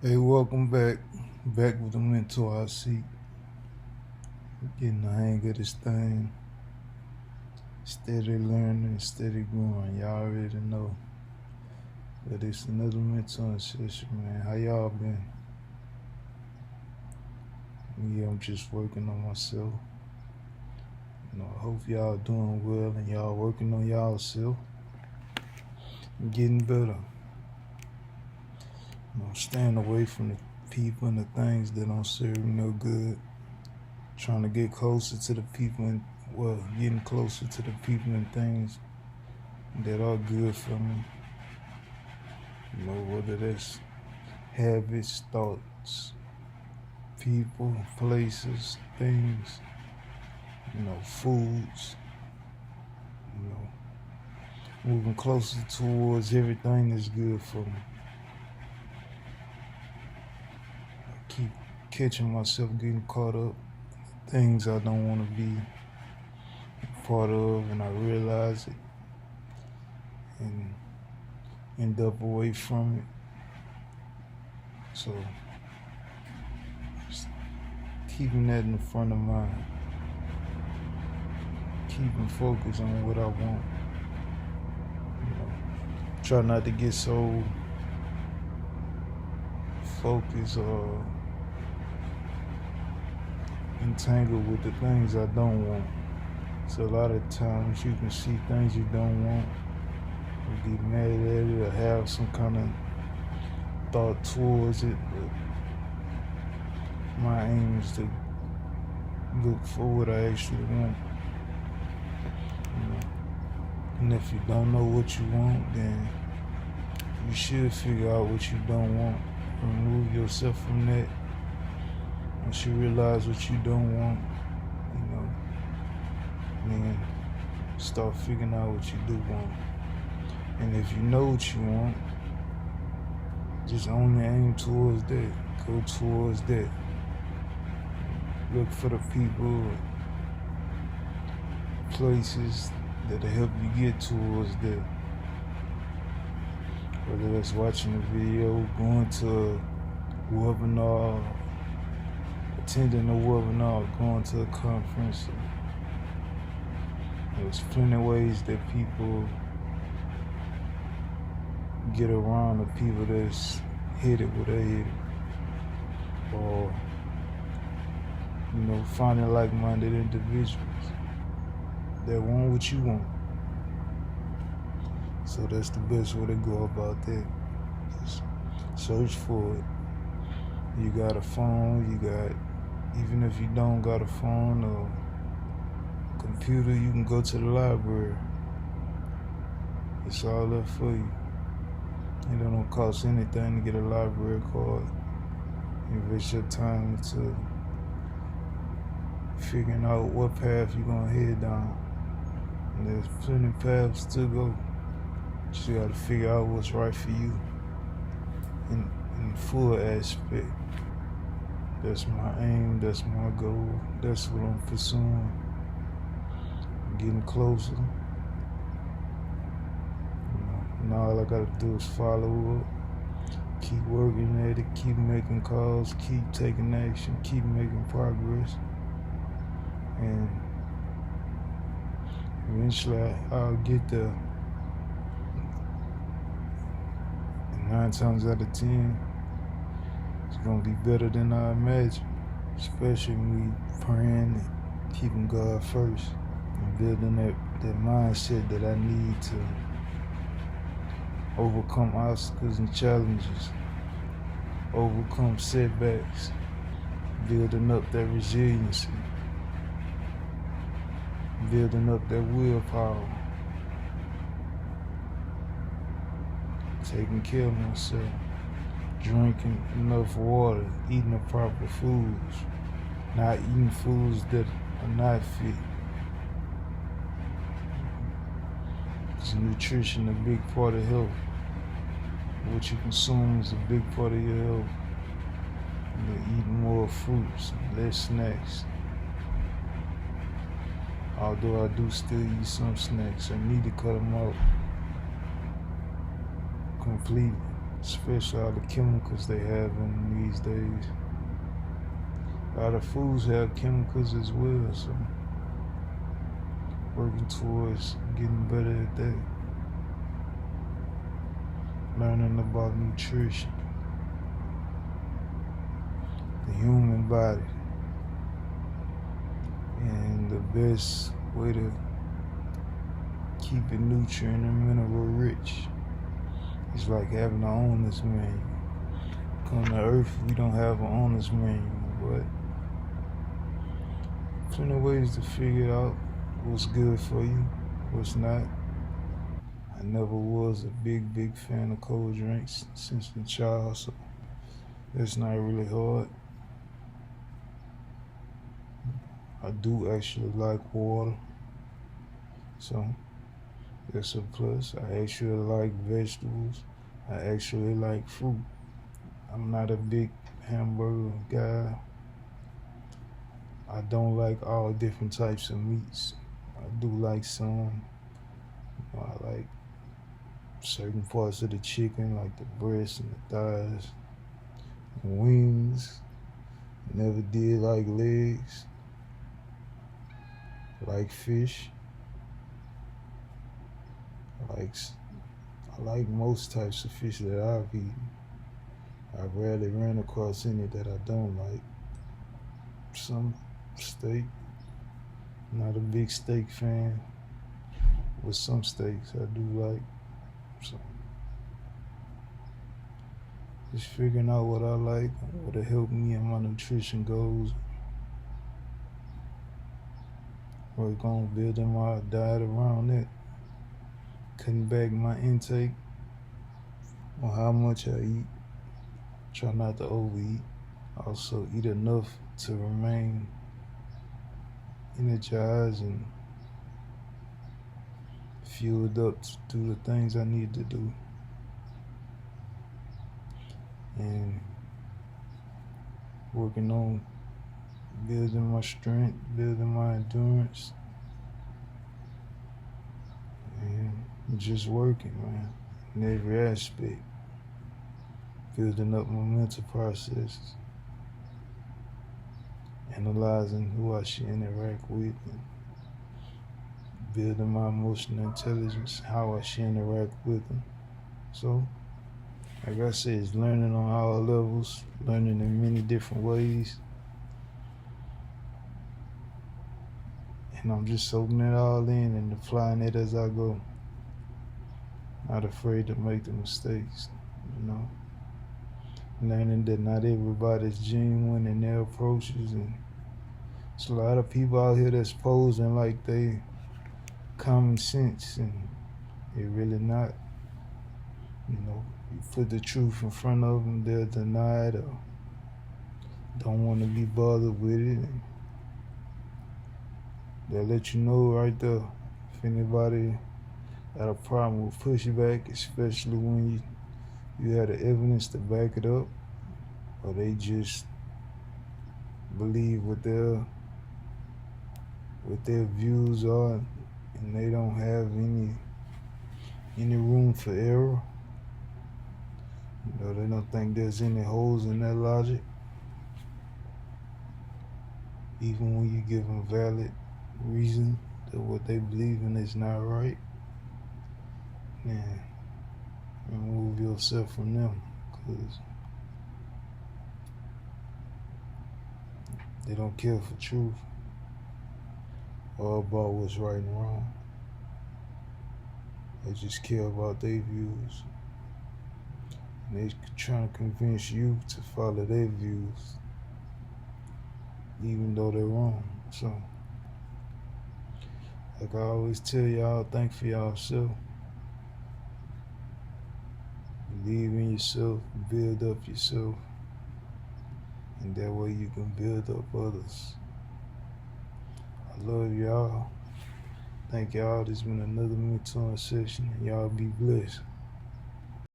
Hey, welcome back. Back with the mentor I seek. Getting the hang of this thing. Steady learning, steady growing. Y'all already know. But it's another mentoring session, man. How y'all been? Yeah, I'm just working on myself. I hope y'all doing well and y'all working on y'all self. Getting better. Staying away from the people and the things that don't serve me no good. Trying to get closer to the people and getting closer to the people and things that are good for me. Whether that's habits, thoughts, people, places, things, foods, moving closer towards everything that's good for me. I keep catching myself getting caught up in things I don't want to be part of, and I realize it and end up away from it. So just keeping that in the front of mind, keeping focus on what I want. Try not to get so focused or entangled with the things I don't want. So a lot of times you can see things you don't want, you get mad at it or have some kind of thought towards it, but my aim is to look for what I actually want. And if you don't know what you want, then you should figure out what you don't want. Remove yourself from that. Once you realize what you don't want, then start figuring out what you do want. And if you know what you want, just only aim towards that. Go towards that. Look for the people, places that'll help you get towards that. Whether that's watching a video, going to a webinar, attending a webinar, going to a conference. There's plenty of ways that people get around the people that's headed where they're headed. Or, finding like-minded individuals that want what you want. So that's the best way to go about that. Just search for it. You got a phone, even if you don't got a phone or computer, you can go to the library. It's all there for you. It don't cost anything to get a library card. Invest your time into figuring out what path you're gonna head down. And there's plenty of paths to go. You gotta figure out what's right for you in full aspect. That's my aim, that's my goal, that's what I'm pursuing. I'm getting closer. Now all I gotta do is follow up, keep working at it, keep making calls, keep taking action, keep making progress. And eventually I'll get there. 9 times out of 10, it's gonna be better than I imagine. Especially me praying and keeping God first and building that mindset that I need to overcome obstacles and challenges, overcome setbacks, building up that resiliency, building up that willpower, taking care of myself, drinking enough water, eating the proper foods, not eating foods that are not fit. Because nutrition is a big part of health. What you consume is a big part of your health. Eating more fruits, less snacks. Although I do still eat some snacks, I need to cut them out completely. especially all the chemicals they have in these days. A lot of foods have chemicals as well, so working towards getting better at that. Learning about nutrition, the human body, and the best way to keep it nutrient and mineral rich. It's like having an owner's manual. Come to Earth, we don't have an owner's manual, but plenty of ways to figure out what's good for you, what's not. I never was a big fan of cold drinks since a child, so that's not really hard. I do actually like water, so that's a plus. I actually like vegetables. I actually like fruit. I'm not a big hamburger guy. I don't like all different types of meats. I do like some. I like certain parts of the chicken, like the breast and the thighs, and wings. Never did like legs. Like fish. I like most types of fish that I've eaten. I rarely ran across any that I don't like. Some steak. Not a big steak fan. With some steaks I do like. So just figuring out what I like, what'll help me in my nutrition goals. Work on building my diet around it. Cutting back my intake on how much I eat. Try not to overeat. Also eat enough to remain energized and fueled up to do the things I need to do. And working on building my strength, building my endurance, and just working, man, in every aspect. Building up my mental processes, analyzing who I should interact with, and building my emotional intelligence, how I should interact with them. So, like I said, it's learning on all levels, learning in many different ways. And I'm just soaking it all in and applying it as I go. Not afraid to make the mistakes, you know. Learning that not everybody's genuine in their approaches, and there's a lot of people out here that's posing like they common sense, and they're really not. You know, you put the truth in front of them, they'll deny it or don't want to be bothered with it. And they'll let you know right there if anybody got a problem with pushback, especially when you have the evidence to back it up, or they just believe what their views are, and they don't have any room for error. You know, they don't think there's any holes in their logic. Even when you give them valid reason that what they believe in is not right, man, remove yourself from them, because they don't care for truth or about what's right and wrong. They just care about their views. And they're trying to convince you to follow their views, even though they're wrong. So, like I always tell y'all, think for yourself. Believe in yourself, build up yourself, and that way you can build up others. I love y'all. Thank y'all. This has been another mentoring session. Y'all be blessed.